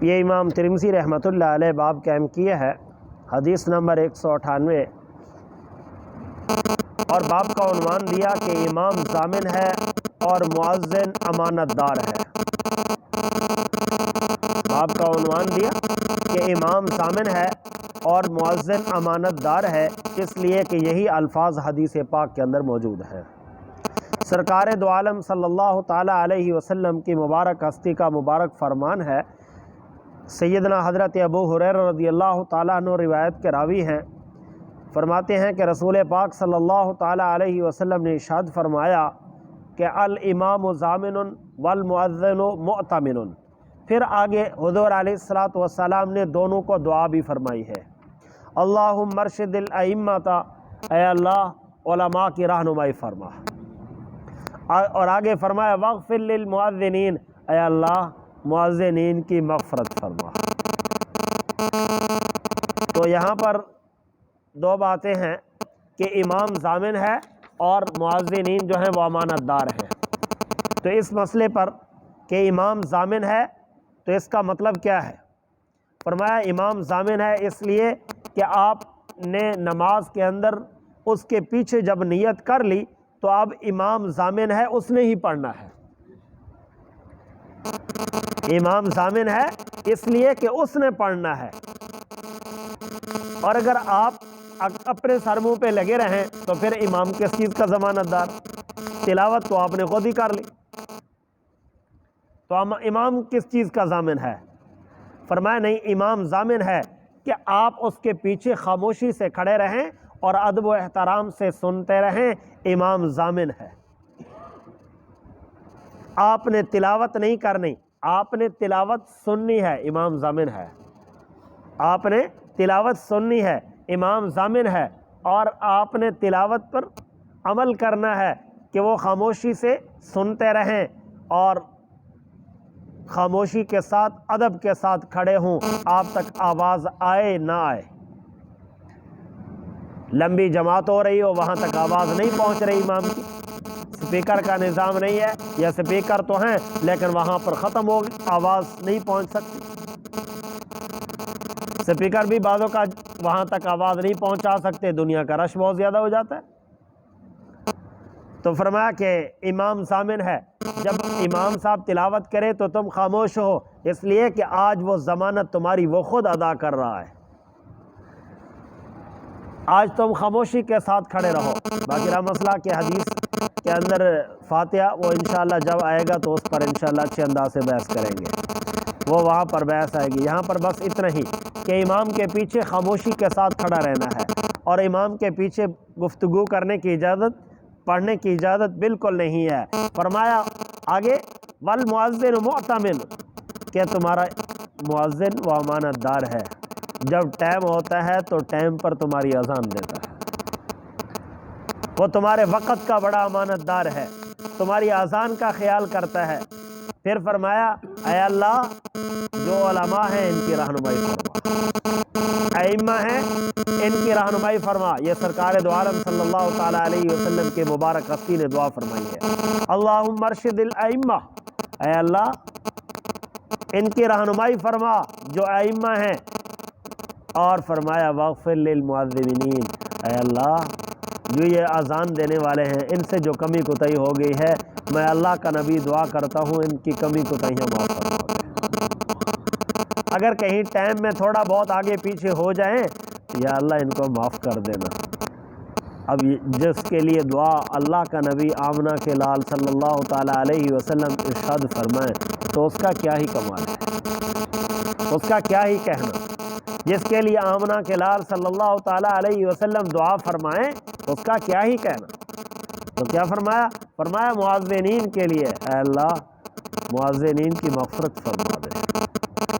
یہ امام ترمذی رحمۃ اللہ علیہ باب قائم کیے ہے، حدیث نمبر 198، اور باب کا عنوان دیا کہ امام ضامن ہے اور مؤذن امانت دار ہے۔ باب کا عنوان دیا کہ امام ضامن ہے اور مؤذن امانت دار ہے، اس لیے کہ یہی الفاظ حدیث پاک کے اندر موجود ہیں۔ سرکار دو عالم صلی اللہ تعالیٰ علیہ وسلم کی مبارک ہستی کا مبارک فرمان ہے۔ سیدنا حضرت ابو ہریرہ رضی اللہ تعالیٰ عنہ روایت کے راوی ہیں، فرماتے ہیں کہ رسول پاک صلی اللہ تعالیٰ علیہ وسلم نے ارشاد فرمایا کہ الامام ضامن والمؤذن مؤتمن۔ پھر آگے حضور علیہ الصلوۃ والسلام نے دونوں کو دعا بھی فرمائی ہے، اللہم ارشد الائمۃ، اے اللہ علماء کی رہنمائی فرما، اور آگے فرمایا واغفر للمؤذنین، اے اللہ مؤذنین کی مغفرت فرما۔ تو یہاں پر دو باتیں ہیں کہ امام ضامن ہے اور مؤذنین جو ہیں وہ امانت دار ہیں۔ تو اس مسئلے پر کہ امام ضامن ہے تو اس کا مطلب کیا ہے؟ فرمایا امام ضامن ہے اس لیے کہ آپ نے نماز کے اندر اس کے پیچھے جب نیت کر لی تو اب امام ضامن ہے، اس نے ہی پڑھنا ہے۔ امام ضامن ہے اس لیے کہ اس نے پڑھنا ہے، اور اگر آپ اپنے سر منہ پہ لگے رہیں تو پھر امام کس چیز کا ضمانت دار؟ تلاوت تو آپ نے خود ہی کر لی، تو امام کس چیز کا ضامن ہے؟ فرمایا نہیں، امام ضامن ہے کہ آپ اس کے پیچھے خاموشی سے کھڑے رہیں اور ادب و احترام سے سنتے رہیں، امام ضامن ہے۔ آپ نے تلاوت نہیں کرنی، آپ نے تلاوت سننی ہے، امام ضامن ہے۔ آپ نے تلاوت سننی ہے، امام ضامن ہے، اور آپ نے تلاوت پر عمل کرنا ہے کہ وہ خاموشی سے سنتے رہیں اور خاموشی کے ساتھ ادب کے ساتھ کھڑے ہوں، آپ تک آواز آئے نہ آئے۔ لمبی جماعت ہو رہی ہو، وہاں تک آواز نہیں پہنچ رہی امام کی، سپیکر کا نظام نہیں ہے، یا سپیکر تو ہیں لیکن وہاں پر ختم ہو گئی، آواز نہیں پہنچ سکتی۔ سپیکر بھی بعضوں کا وہاں تک آواز نہیں پہنچا سکتے، دنیا کا رش بہت زیادہ ہو جاتا ہے۔ تو فرمایا کہ امام ضامن ہے، جب امام صاحب تلاوت کرے تو تم خاموش ہو، اس لیے کہ آج وہ ضمانت تمہاری وہ خود ادا کر رہا ہے۔ آج تم خاموشی کے ساتھ کھڑے رہو۔ باقی رہا مسئلہ کہ حدیث کے اندر فاتحہ وہ انشاءاللہ جب آئے گا تو اس پر انشاءاللہ اچھے انداز سے بحث کریں گے، وہ وہاں پر بحث آئے گی۔ یہاں پر بس اتنا ہی کہ امام کے پیچھے خاموشی کے ساتھ کھڑا رہنا ہے، اور امام کے پیچھے گفتگو کرنے کی اجازت، پڑھنے کی اجازت بالکل نہیں ہے۔ فرمایا آگے والمؤذن مؤتمن، کہ تمہارا مؤذن وہ امانت دار ہے، جب ٹائم ہوتا ہے تو ٹائم پر تمہاری اذان دیتا ہے، وہ تمہارے وقت کا بڑا امانت دار ہے، تمہاری اذان کا خیال کرتا ہے۔ پھر فرمایا اے اللہ جو علماء ہیں ان کی رہنمائی فرما، ائمہ ہیں ان کی رہنمائی فرما۔ یہ سرکار دو عالم صلی اللہ تعالیٰ علیہ وسلم کے مبارک ہستی نے دعا فرمائی ہے، اللہم ارشد الائمہ، اے اللہ ان کی رہنمائی فرما جو ائمہ ہیں، اور فرمایا واغفر للمؤذنین، اے اللہ جو یہ اذان دینے والے ہیں ان سے جو کمی کوتاہی ہو گئی ہے، میں اللہ کا نبی دعا کرتا ہوں ان کی کمی کوتاہیاں معاف فرما دے۔ اگر کہیں ٹائم میں تھوڑا بہت آگے پیچھے ہو جائیں تو یا اللہ ان کو معاف کر دینا۔ اب جس کے لیے دعا اللہ کا نبی آمنہ کے لال صلی اللہ تعالیٰ علیہ وسلم ارشاد فرمائیں تو اس کا کیا ہی کمال ہے، اس کا کیا ہی کہنا۔ جس کے لیے آمنہ کے لال صلی اللہ تعالیٰ علیہ وسلم دعا فرمائیں اس کا کیا ہی کہنا۔ تو کیا فرمایا؟ فرمایا مؤذنین کے لیے اے اللہ مؤذنین کی مغفرت فرما دے۔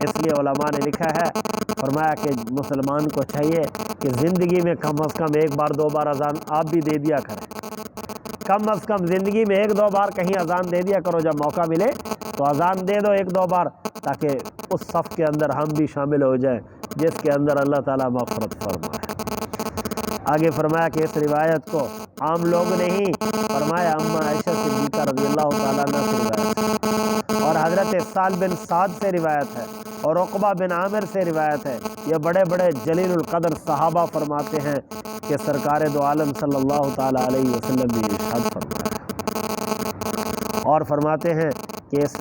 اس لیے علماء نے لکھا ہے، فرمایا کہ مسلمان کو چاہیے کہ زندگی میں کم از کم ایک بار دو بار اذان آپ بھی دے دیا کریں، کم از کم زندگی میں ایک دو بار کہیں اذان دے دیا کرو، جب موقع ملے تو اذان دے دو ایک دو بار، تاکہ اس صف کے اندر ہم بھی شامل ہو جائیں جس کے اندر اللہ تعالیٰ مغفرت فرمائے۔ آگے فرمایا کہ اس روایت کو عام لوگ نہیں، فرمایا اماں عائشہ صدیقہ رضی اللہ تعالیٰ عنہ سے روایت ہے، اور حضرت سہل بن سعد سے روایت ہے، اور عقبہ بن عامر سے روایت ہے، یہ بڑے بڑے جلیل القدر صحابہ فرماتے ہیں کہ سرکار دو عالم صلی اللہ تعالیٰ علیہ وسلم نے ارشاد فرمایا، اور فرماتے ہیں کہ اس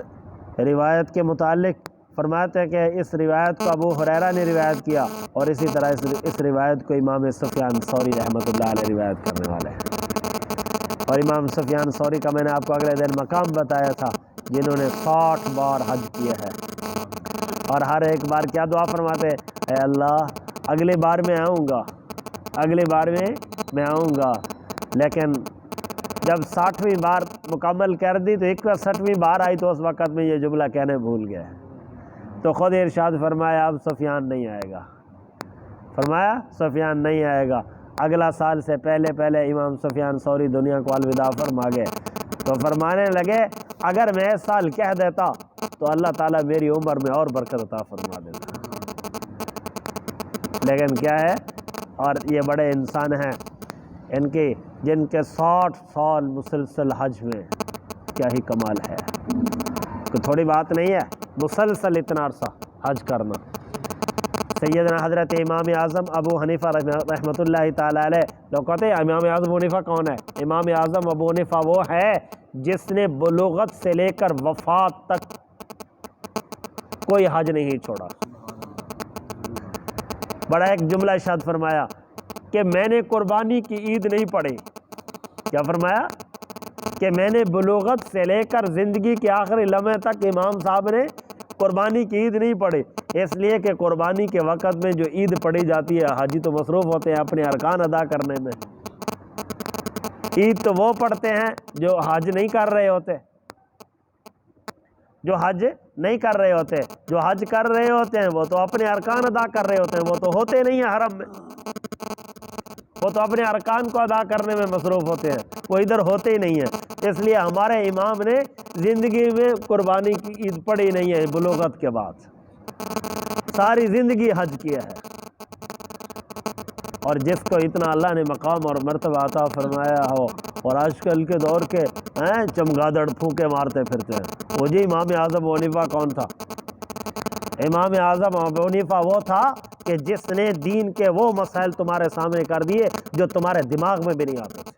روایت کے متعلق فرماتے ہیں کہ اس روایت کو ابو ہریرہ نے روایت کیا، اور اسی طرح اس روایت کو امام سفیان ثوری رحمۃ اللہ علیہ روایت کرنے والے ہیں۔ اور امام سفیان ثوری کا میں نے آپ کو اگلے دن مقام بتایا تھا، جنہوں نے 60 بار حج کیا ہے، اور ہر ایک بار کیا دعا فرماتے ہیں، اے اللہ اگلی بار میں آؤں گا، اگلی بار میں آؤں گا، لیکن جب 60ویں بار مکمل کر دی تو 61ویں بار آئی تو اس وقت میں یہ جملہ کہنے بھول گیا، تو خود ارشاد فرمایا اب سفیان نہیں آئے گا، فرمایا سفیان نہیں آئے گا۔ اگلا سال سے پہلے امام سفیان ثوری دنیا کو الوداع فرما گئے، تو فرمانے لگے اگر میں اس سال کہہ دیتا تو اللہ تعالیٰ میری عمر میں اور برکت عطا فرما دیتا، لیکن کیا ہے، اور یہ بڑے انسان ہیں ان کی جن کے 60 سال مسلسل حج میں، کیا ہی کمال ہے، کہ تھوڑی بات نہیں ہے مسلسل اتنا عرصہ حج کرنا۔ سیدنا حضرت امام اعظم ابو حنیفہ رحمۃ اللہ تعالیٰ علیہ، لوگ کہتے ہیں امام اعظم ابو حنیفہ کون ہے؟ امام اعظم ابو حنیفہ وہ ہے جس نے بلوغت سے لے کر وفات تک کوئی حج نہیں چھوڑا۔ بڑا ایک جملہ ارشاد فرمایا کہ میں نے قربانی کی عید نہیں پڑھی، کیا فرمایا کہ میں نے بلوغت سے لے کر زندگی کے آخری لمحے تک امام صاحب نے قربانی کی عید نہیں پڑھی، اس لیے کہ قربانی کے وقت میں جو عید پڑھی جاتی ہے حاجی تو مصروف ہوتے ہیں اپنے ارکان ادا کرنے میں، عید تو وہ پڑھتے ہیں جو حج نہیں کر رہے ہوتے، جو حج نہیں کر رہے ہوتے، جو حج کر رہے ہوتے ہیں وہ تو اپنے ارکان ادا کر رہے ہوتے ہیں، وہ تو ہوتے نہیں ہیں حرم میں، وہ تو اپنے ارکان کو ادا کرنے میں مصروف ہوتے ہیں، وہ ادھر ہوتے ہی نہیں ہیں۔ اس لیے ہمارے امام نے زندگی میں قربانی کی عید پڑھی نہیں ہے، بلوغت کے بعد ساری زندگی حج کیا ہے، اور جس کو اتنا اللہ نے مقام اور مرتبہ عطا فرمایا ہو، اور آج کل کے دور کے چمگادڑ پھونکے مارتے پھرتے ہیں، وہ جی امام اعظم ابو حنیفہ کون تھا؟ امام اعظم ابو حنیفہ وہ تھا کہ جس نے دین کے وہ مسائل تمہارے سامنے کر دیے جو تمہارے دماغ میں بھی نہیں آتے تھے،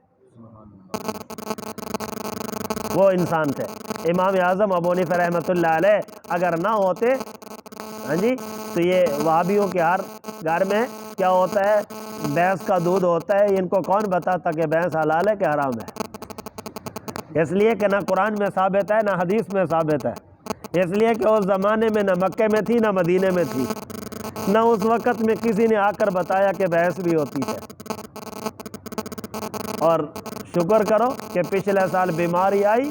وہ انسان تھے امام اعظم ابو حنیفہ رحمۃ اللہ علیہ۔ اگر نہ ہوتے تو یہ وہابیوں کے ہر گھر میں کیا ہوتا ہے، بھینس کا دودھ ہوتا ہے، ان کو کون بتاتا کہ بھینس حلال ہے کہ حرام ہے؟ اس لیے کہ نہ قرآن میں ثابت ہے نہ حدیث میں ثابت ہے، اس لیے کہ اس زمانے میں نہ مکے میں تھی نہ مدینے میں تھی، نہ اس وقت میں کسی نے آ کر بتایا کہ بھینس بھی ہوتی ہے۔ اور شکر کرو کہ پچھلے سال بیماری آئی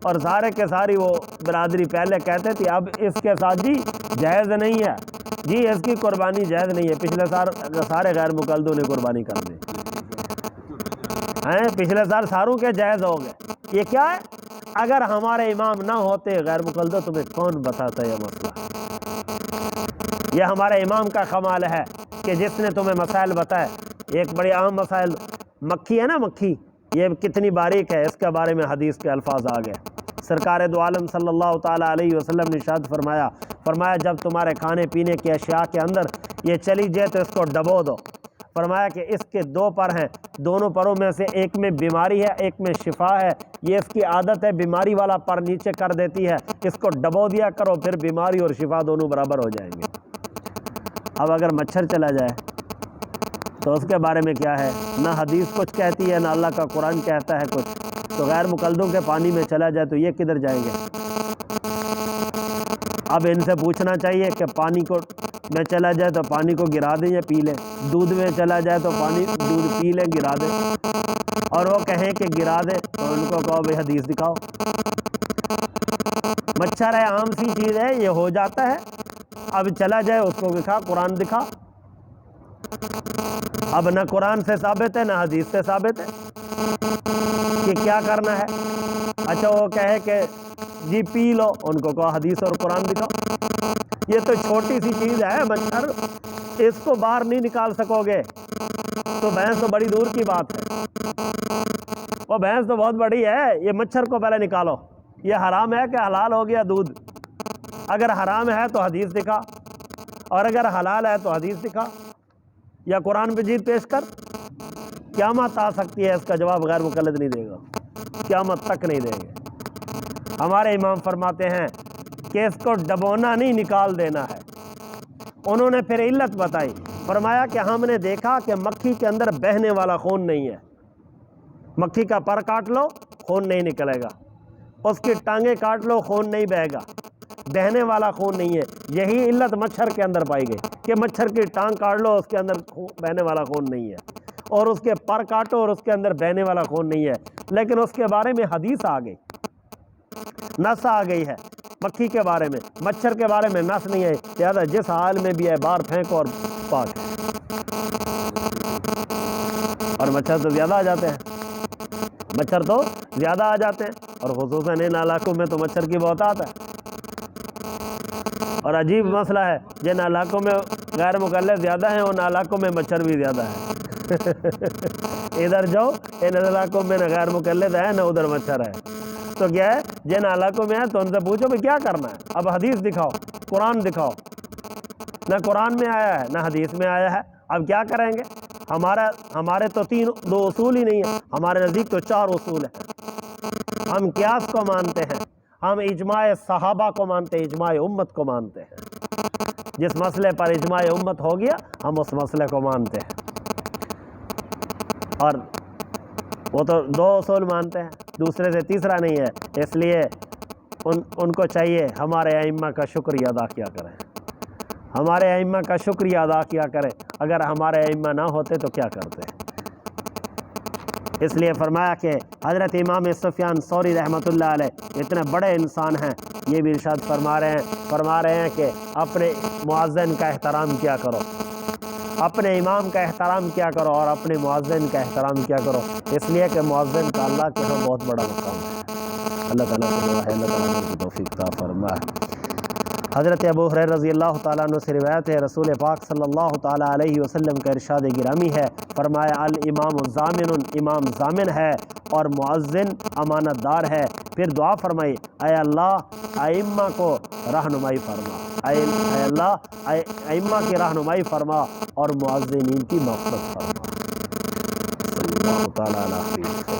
اور سارے کے ساری وہ برادری پہلے کہتے تھی اب اس کے ساتھ جی جائز نہیں ہے، جی اس کی قربانی جائز نہیں ہے، پچھلے سال سارے غیر مقلدوں نے قربانی کر دی، پچھلے سال ساروں کے جائز ہو گئے۔ یہ کیا ہے؟ اگر ہمارے امام نہ ہوتے غیر مقلدوں تمہیں کون بتاتا یہ مسئلہ؟ یہ ہمارے امام کا کمال ہے کہ جس نے تمہیں مسائل بتائے۔ ایک بڑی عام مسائل مکھی ہے نا، مکھی یہ کتنی باریک ہے، اس کے بارے میں حدیث کے الفاظ آ گئے۔ سرکار دو عالم صلی اللہ تعالیٰ علیہ وسلم نے ارشاد فرمایا جب تمہارے کھانے پینے کی اشیاء کے اندر یہ چلی جائے تو اس کو ڈبو دو، فرمایا کہ اس کے 2 پر ہیں، دونوں پروں میں سے ایک میں بیماری ہے ایک میں شفا ہے، یہ اس کی عادت ہے بیماری والا پر نیچے کر دیتی ہے، اس کو ڈبو دیا کرو پھر بیماری اور شفا دونوں برابر ہو جائیں گے۔ اب اگر مچھر چلا جائے تو اس کے بارے میں کیا ہے؟ نہ حدیث کچھ کہتی ہے نہ اللہ کا قرآن کہتا ہے کچھ، تو غیر مقلدوں کے پانی میں چلا جائے تو یہ کدھر جائیں گے؟ اب ان سے پوچھنا چاہیے کہ پانی کو میں چلا جائے تو پانی کو گرا دیں یا پی لیں، دودھ میں چلا جائے تو دودھ پی لیں گرا دیں، اور وہ کہیں کہ گرا دیں تو ان کو کہو بھائی حدیث دکھاؤ۔ مچھر ہے عام سی چیز ہے، یہ ہو جاتا ہے، اب چلا جائے اس کو دکھا، قرآن دکھا۔ اب نہ قرآن سے ثابت ہے نہ حدیث سے ثابت ہے کہ کیا کرنا ہے۔ اچھا وہ کہے کہ جی پی لو، ان کو کہو حدیث اور قرآن دکھاؤ۔ یہ تو چھوٹی سی چیز ہے مچھر، اس کو باہر نہیں نکال سکو گے تو بھینس تو بڑی دور کی بات ہے، وہ بھینس تو بہت بڑی ہے، یہ مچھر کو پہلے نکالو، یہ حرام ہے کہ حلال ہو گیا دودھ؟ اگر حرام ہے تو حدیث دکھا، اور اگر حلال ہے تو حدیث دکھا یا قرآن مجید پیش کر۔ قیامت آ سکتی ہے، اس کا جواب غیر مقلد نہیں دے گا، قیامت تک نہیں دیں گے۔ ہمارے امام فرماتے ہیں کہ اس کو ڈبونا نہیں، نکال دینا ہے۔ انہوں نے پھر علت بتائی، فرمایا کہ ہم نے دیکھا کہ مکھی کے اندر بہنے والا خون نہیں ہے، مکھی کا پر کاٹ لو خون نہیں نکلے گا، اس کی ٹانگیں کاٹ لو خون نہیں بہے گا، بہنے والا خون نہیں ہے۔ یہی علت مچھر کے اندر پائی گئی کہ مچھر کی ٹانگ کاٹ لو، اس کے اندر بہنے والا خون نہیں ہے، اور اس کے پر کاٹو اور اس کے اندر بہنے والا خون نہیں ہے۔ لیکن اس کے بارے میں حدیث آ گئی، نص آ گئی ہے۔ مکھی کے بارے میں، مچھر کے بارے میں نص نہیں ہے، لہٰذا جس حال میں بھی ہے باہر پھینکو اور پاک ہے۔ اور مچھر تو زیادہ آ جاتے ہیں، مچھر تو زیادہ آ جاتے ہیں، اور خصوصاً ان علاقوں میں تو مچھر کی بہت آتا ہے۔ اور عجیب مسئلہ ہے، جن علاقوں میں غیر مقلد زیادہ ہیں ان علاقوں میں مچھر بھی زیادہ ہے۔ ادھر جاؤ ان علاقوں میں نہ غیر مقلد ہے نہ ادھر مچھر ہے، تو کیا ہے جن علاقوں میں ہے تو ان سے پوچھو بھی کیا کرنا ہے، اب حدیث دکھاؤ، قرآن دکھاؤ۔ نہ قرآن میں آیا ہے نہ حدیث میں آیا ہے، اب کیا کریں گے؟ ہمارے تو دو اصول ہی نہیں ہیں، ہمارے نزدیک تو 4 اصول ہیں۔ ہم قیاس کو مانتے ہیں، ہم اجماع صحابہ کو مانتے ہیں، اجماع امت کو مانتے ہیں۔ جس مسئلے پر اجماع امت ہو گیا ہم اس مسئلے کو مانتے ہیں، اور وہ تو 2 اصول مانتے ہیں، دوسرے سے تیسرا نہیں ہے۔ اس لیے ان کو چاہیے ہمارے ائمہ کا شکریہ ادا کیا کریں، ہمارے ائمہ کا شکریہ ادا کیا کریں۔ اگر ہمارے ائمہ نہ ہوتے تو کیا کرتے؟ اس لیے فرمایا کہ حضرت امام سفیان ثوری رحمۃ اللہ علیہ اتنے بڑے انسان ہیں، یہ بھی ارشاد فرما رہے ہیں کہ اپنے مؤذن کا احترام کیا کرو، اپنے امام کا احترام کیا کرو، اور اپنے مؤذن کا احترام کیا کرو، اس لیے کہ مؤذن کا اللہ کے ہاں بہت بڑا مقام ہے۔ اللہ تعالیٰ اللہ تعالیٰ کی توفیق عطا فرمائے۔ حضرت ابو ہریرہ رضی اللہ تعالیٰ عنہ سے روایت ہے، رسول پاک صلی اللہ تعالیٰ علیہ وسلم کا ارشاد گرامی ہے، فرمایا الامام ضامن، امام ضامن ہے اور مؤذن امانت دار ہے۔ پھر دعا فرمائی، اے اللہ ائمہ کو رہنمائی فرما، اے اللہ ائمہ کی رہنمائی فرما اور مؤذنین کی مغفرت فرما۔ صلی اللہ تعالیٰ علیہ وسلم۔